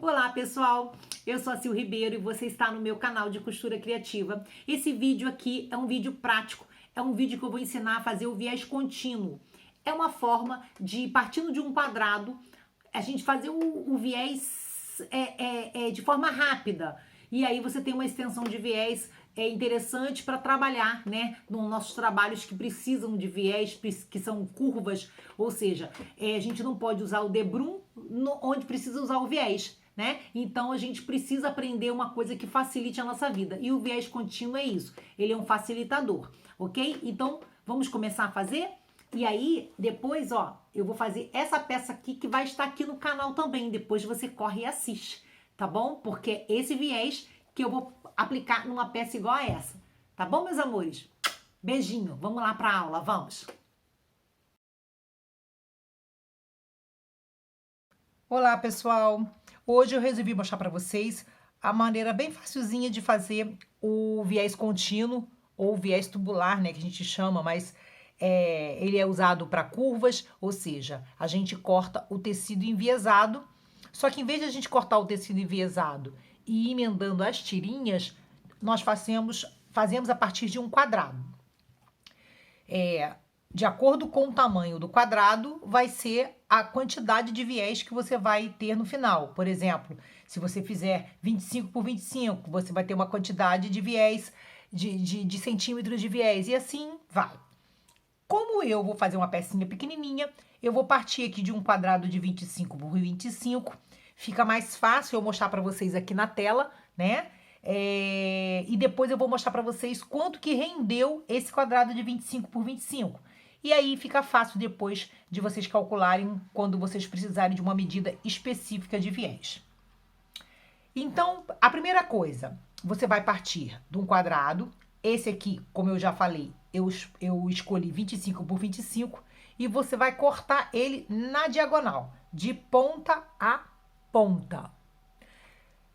Olá pessoal, eu sou a Sil Ribeiro e você está no meu canal de costura criativa. Esse vídeo aqui é um vídeo prático, é um vídeo que eu vou ensinar a fazer o viés contínuo. É uma forma de, partindo de um quadrado, a gente fazer o viés de forma rápida. E aí você tem uma extensão de viés interessante para trabalhar, né? Nos nossos trabalhos que precisam de viés, que são curvas, ou seja, a gente não pode usar o debrum onde precisa usar o viés, né? Então a gente precisa aprender uma coisa que facilite a nossa vida. E o viés contínuo é isso. Ele é um facilitador, ok? Então vamos começar a fazer? E aí, depois, ó, eu vou fazer essa peça aqui que vai estar aqui no canal também. Depois você corre e assiste, tá bom? Porque esse viés que eu vou aplicar numa peça igual a essa. Tá bom, meus amores? Beijinho. Vamos lá pra aula, vamos. Olá, pessoal. Hoje eu resolvi mostrar para vocês a maneira bem facilzinha de fazer o viés contínuo ou viés tubular, né, que a gente chama, mas ele é usado para curvas, ou seja, a gente corta o tecido enviesado, só que em vez de a gente cortar o tecido enviesado e ir emendando as tirinhas, nós fazemos a partir de um quadrado. De acordo com o tamanho do quadrado, vai ser a quantidade de viés que você vai ter no final. Por exemplo, se você fizer 25 por 25, você vai ter uma quantidade de viés, de centímetros de viés, e assim vai. Como eu vou fazer uma pecinha pequenininha, eu vou partir aqui de um quadrado de 25 por 25. Fica mais fácil eu mostrar para vocês aqui na tela, né? E depois eu vou mostrar para vocês quanto que rendeu esse quadrado de 25 por 25. E aí fica fácil depois de vocês calcularem quando vocês precisarem de uma medida específica de viés. Então, a primeira coisa, você vai partir de um quadrado. Esse aqui, como eu já falei, eu escolhi 25 por 25 e você vai cortar ele na diagonal, de ponta a ponta.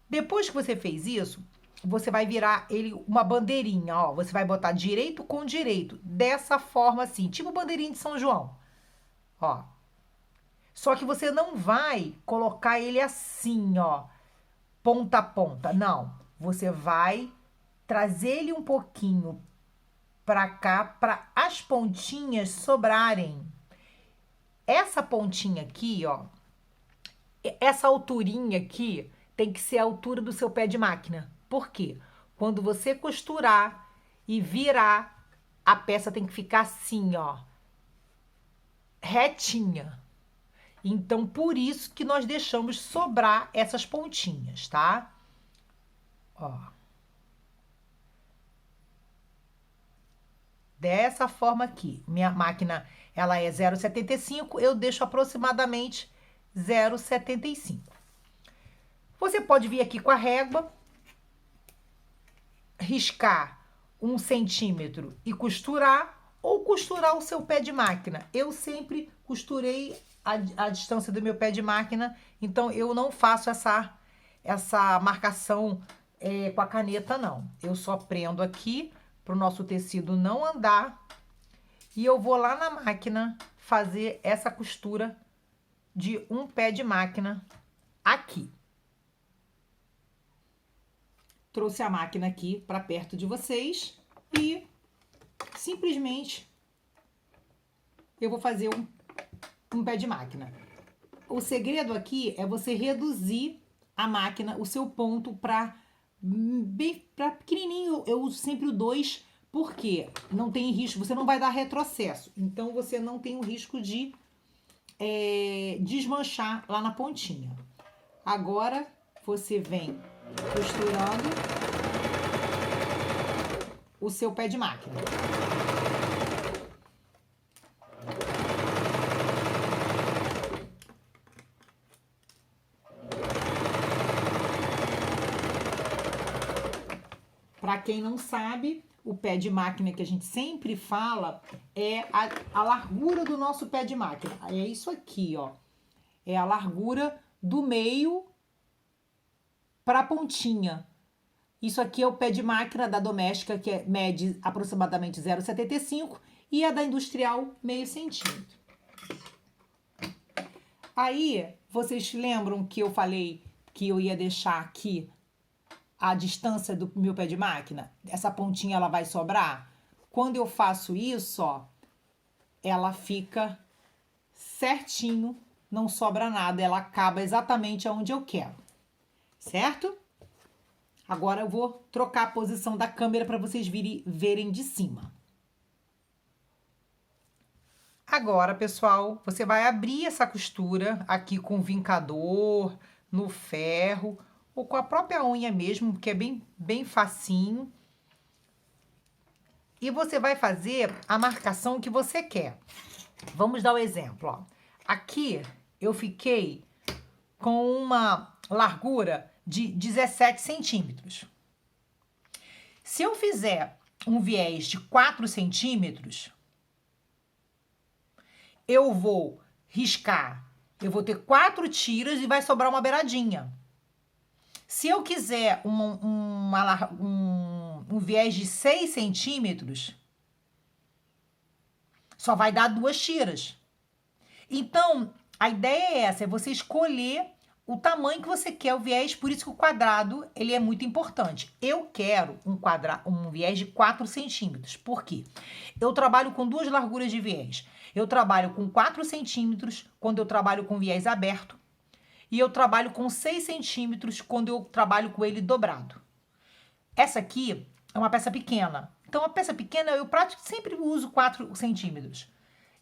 Depois que você fez isso, você vai virar ele uma bandeirinha, ó. Você vai botar direito com direito, dessa forma assim, tipo bandeirinha de São João, ó. Só que você não vai colocar ele assim, ó, ponta a ponta, não. Você vai trazer ele um pouquinho pra cá, para as pontinhas sobrarem. Essa pontinha aqui, ó, essa alturinha aqui tem que ser a altura do seu pé de máquina. Por quê? Quando você costurar e virar, a peça tem que ficar assim, ó, retinha. Então, por isso que nós deixamos sobrar essas pontinhas, tá? Ó. Dessa forma aqui. Minha máquina, ela é 0,75, eu deixo aproximadamente 0,75. Você pode vir aqui com a régua, riscar 1 centímetro e costurar, ou costurar o seu pé de máquina. Eu sempre costurei a distância do meu pé de máquina, então eu não faço essa marcação com a caneta, não. Eu só prendo aqui para o nosso tecido não andar e eu vou lá na máquina fazer essa costura de um pé de máquina aqui. Trouxe a máquina aqui para perto de vocês e simplesmente eu vou fazer um pé de máquina. O segredo aqui é você reduzir a máquina, o seu ponto para pequenininho. Eu uso sempre o 2, porque não tem risco, você não vai dar retrocesso. Então, você não tem o risco de desmanchar lá na pontinha. Agora, você vem costurando o seu pé de máquina. Para quem não sabe, o pé de máquina que a gente sempre fala é a largura do nosso pé de máquina. É isso aqui, ó. É a largura do meio para a pontinha. Isso aqui é o pé de máquina da doméstica, que mede aproximadamente 0,75, e a da industrial, meio centímetro. Aí, vocês lembram que eu falei que eu ia deixar aqui a distância do meu pé de máquina, essa pontinha ela vai sobrar. Quando eu faço isso, ó, ela fica certinho, não sobra nada, ela acaba exatamente aonde eu quero, certo? Agora eu vou trocar a posição da câmera para vocês verem de cima. Agora, pessoal, você vai abrir essa costura aqui com o vincador, no ferro, ou com a própria unha mesmo, que é bem facinho. E você vai fazer a marcação que você quer. Vamos dar o exemplo, ó. Aqui eu fiquei com uma largura de 17 centímetros. Se eu fizer um viés de 4 centímetros, eu vou riscar, eu vou ter 4 tiras e vai sobrar uma beiradinha. Se eu quiser um viés de 6 centímetros, só vai dar 2 tiras. Então, a ideia é essa, é você escolher o tamanho que você quer, o viés, por isso que o quadrado, ele é muito importante. Eu quero um viés de 4 centímetros. Por quê? Eu trabalho com 2 larguras de viés. Eu trabalho com 4 centímetros quando eu trabalho com viés aberto. E eu trabalho com 6 centímetros quando eu trabalho com ele dobrado. Essa aqui é uma peça pequena. Então, a peça pequena, eu praticamente sempre uso 4 centímetros.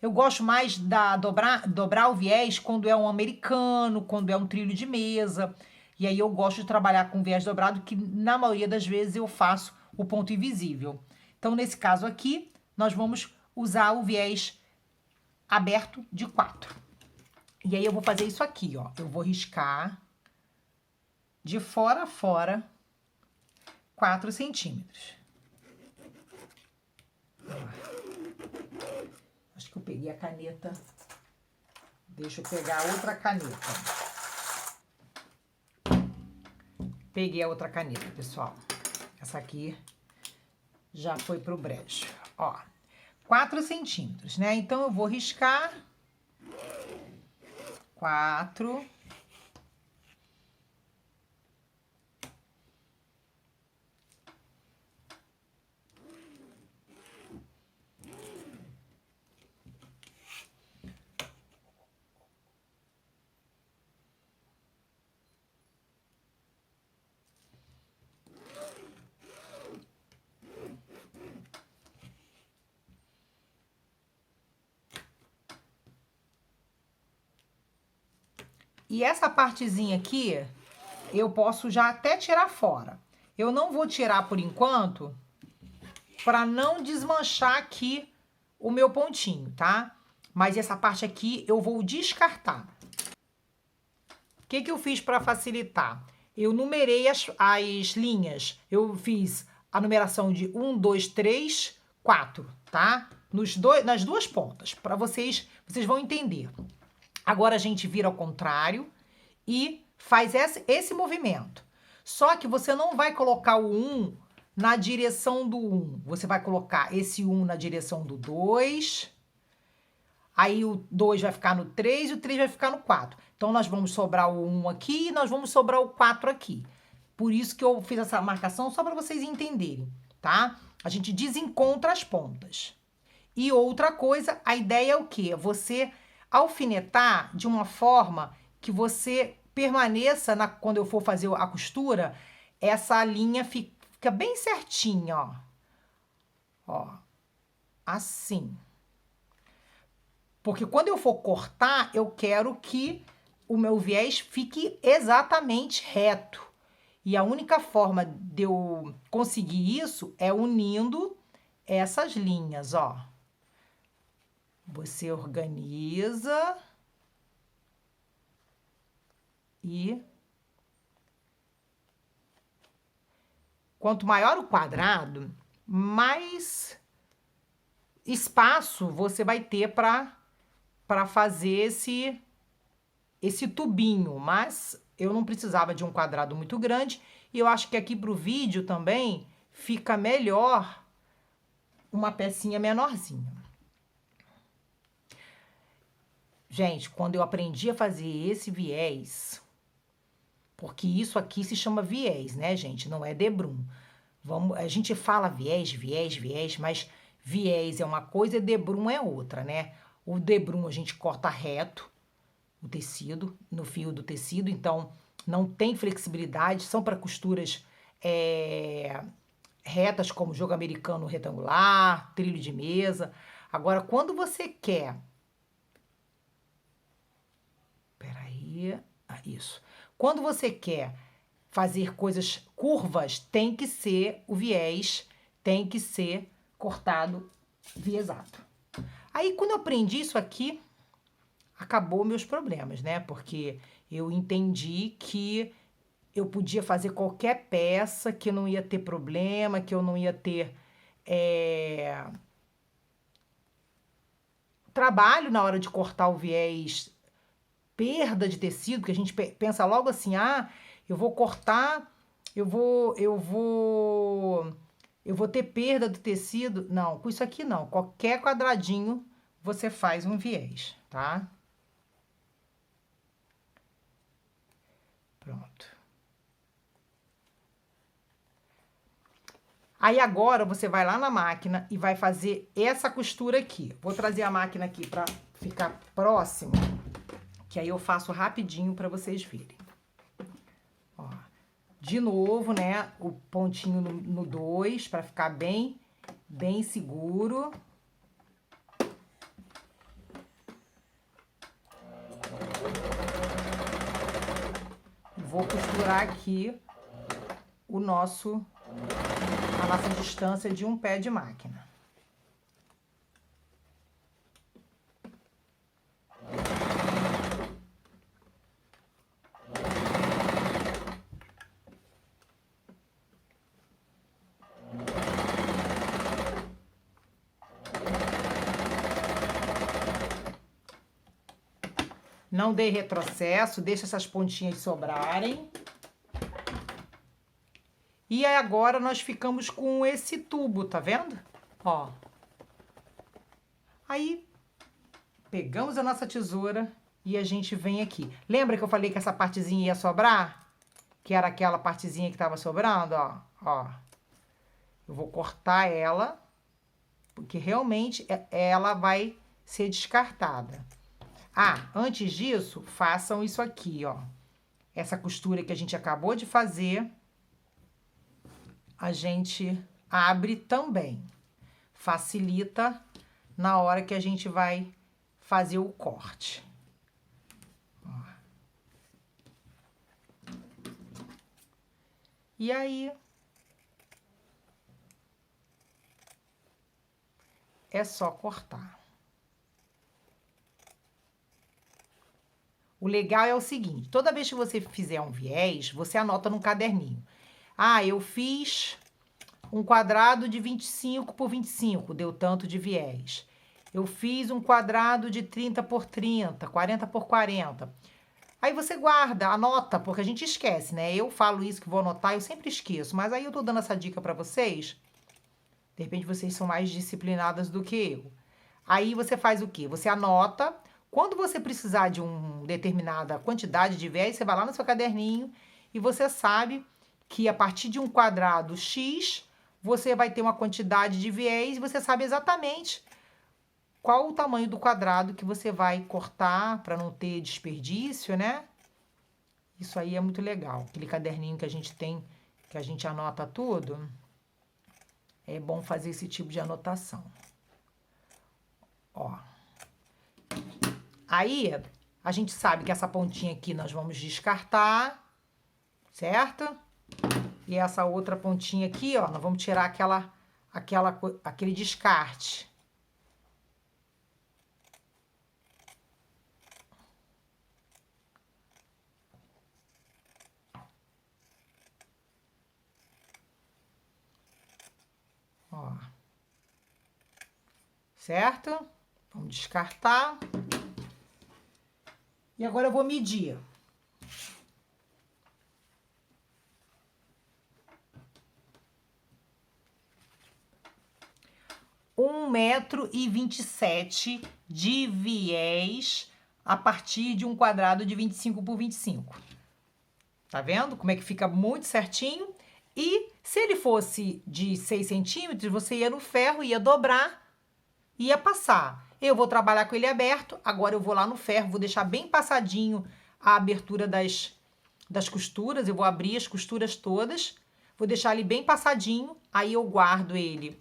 Eu gosto mais dobrar o viés quando é um americano, quando é um trilho de mesa. E aí eu gosto de trabalhar com viés dobrado, que na maioria das vezes eu faço o ponto invisível. Então, nesse caso aqui, nós vamos usar o viés aberto de 4. E aí eu vou fazer isso aqui, ó. Eu vou riscar de fora a fora 4 centímetros. Acho que eu peguei a caneta. Deixa eu pegar outra caneta. Peguei a outra caneta, pessoal. Essa aqui já foi pro brejo. Ó, 4 centímetros, né? Então, eu vou riscar 4. E essa partezinha aqui, eu posso já até tirar fora. Eu não vou tirar por enquanto, para não desmanchar aqui o meu pontinho, tá? Mas essa parte aqui eu vou descartar. O que eu fiz para facilitar? Eu numerei as linhas. Eu fiz a numeração de 1, 2, 3, 4, tá? Nas duas pontas, para vocês vão entender. Agora a gente vira ao contrário e faz esse movimento. Só que você não vai colocar o 1 na direção do 1. Você vai colocar esse 1 na direção do 2. Aí o 2 vai ficar no 3 e o 3 vai ficar no 4. Então, nós vamos sobrar o 1 aqui e nós vamos sobrar o 4 aqui. Por isso que eu fiz essa marcação, só para vocês entenderem, tá? A gente desencontra as pontas. E outra coisa, a ideia é o quê? Você alfinetar de uma forma que você permaneça, quando eu for fazer a costura, essa linha fica bem certinha, ó. Ó, assim. Porque quando eu for cortar, eu quero que o meu viés fique exatamente reto. E a única forma de eu conseguir isso é unindo essas linhas, ó. Você organiza e quanto maior o quadrado, mais espaço você vai ter para fazer esse tubinho, mas eu não precisava de um quadrado muito grande e eu acho que aqui pro vídeo também fica melhor uma pecinha menorzinha. Gente, quando eu aprendi a fazer esse viés, porque isso aqui se chama viés, né, gente? Não é debrum. A gente fala viés, mas viés é uma coisa e debrum é outra, né? O debrum a gente corta reto o tecido, no fio do tecido, então não tem flexibilidade, são para costuras retas, como jogo americano retangular, trilho de mesa. Agora, quando você quer... Peraí... isso. Quando você quer fazer coisas curvas, tem que ser o viés, tem que ser cortado viesado. Aí, quando eu aprendi isso aqui, acabou meus problemas, né? Porque eu entendi que eu podia fazer qualquer peça, que não ia ter problema, que eu não ia ter trabalho na hora de cortar o viés, perda de tecido, que a gente pensa logo assim, eu vou cortar, eu vou ter perda do tecido. Não, com isso aqui não. Qualquer quadradinho você faz um viés, tá? Pronto. Aí agora você vai lá na máquina e vai fazer essa costura aqui. Vou trazer a máquina aqui pra ficar próximo, que aí eu faço rapidinho pra vocês verem. Ó, de novo, né, o pontinho no 2 pra ficar bem seguro. Vou costurar aqui a nossa distância de um pé de máquina. Não dê retrocesso, deixa essas pontinhas sobrarem. E aí agora nós ficamos com esse tubo, tá vendo? Ó. Aí, pegamos a nossa tesoura e a gente vem aqui. Lembra que eu falei que essa partezinha ia sobrar? Que era aquela partezinha que tava sobrando, ó. Ó. Eu vou cortar ela, porque realmente ela vai ser descartada. Antes disso, façam isso aqui, ó. Essa costura que a gente acabou de fazer, a gente abre também. Facilita na hora que a gente vai fazer o corte. Ó. E aí, é só cortar. O legal é o seguinte, toda vez que você fizer um viés, você anota num caderninho. Eu fiz um quadrado de 25 por 25, deu tanto de viés. Eu fiz um quadrado de 30 por 30, 40 por 40. Aí você guarda, anota, porque a gente esquece, né? Eu falo isso que vou anotar, eu sempre esqueço. Mas aí eu tô dando essa dica pra vocês. De repente vocês são mais disciplinadas do que eu. Aí você faz o quê? Você anota. Quando você precisar de uma determinada quantidade de viés, você vai lá no seu caderninho e você sabe que a partir de um quadrado X, você vai ter uma quantidade de viés e você sabe exatamente qual o tamanho do quadrado que você vai cortar para não ter desperdício, né? Isso aí é muito legal. Aquele caderninho que a gente tem, que a gente anota tudo, é bom fazer esse tipo de anotação. Ó. Aí, a gente sabe que essa pontinha aqui nós vamos descartar, certo? E essa outra pontinha aqui, ó, nós vamos tirar aquele descarte. Ó. Certo? Vamos descartar. E agora eu vou medir. 1,27 m de viés a partir de um quadrado de 25 por 25. Tá vendo como é que fica muito certinho? E se ele fosse de 6 centímetros, você ia no ferro, ia dobrar, ia passar. Eu vou trabalhar com ele aberto, agora eu vou lá no ferro, vou deixar bem passadinho a abertura das costuras, eu vou abrir as costuras todas, vou deixar ele bem passadinho, aí eu guardo ele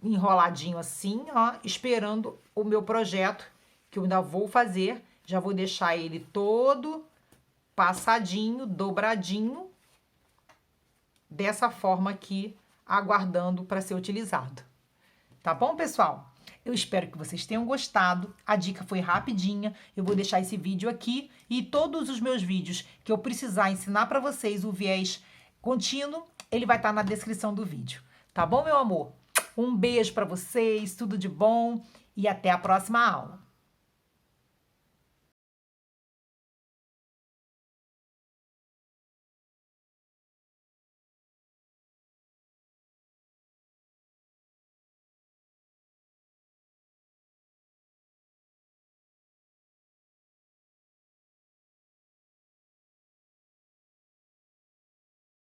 enroladinho assim, ó, esperando o meu projeto, que eu ainda vou fazer. Já vou deixar ele todo passadinho, dobradinho, dessa forma aqui, aguardando para ser utilizado. Tá bom, pessoal? Eu espero que vocês tenham gostado. A dica foi rapidinha. Eu vou deixar esse vídeo aqui e todos os meus vídeos que eu precisar ensinar para vocês o viés contínuo, ele vai estar na descrição do vídeo. Tá bom, meu amor? Um beijo para vocês, tudo de bom e até a próxima aula.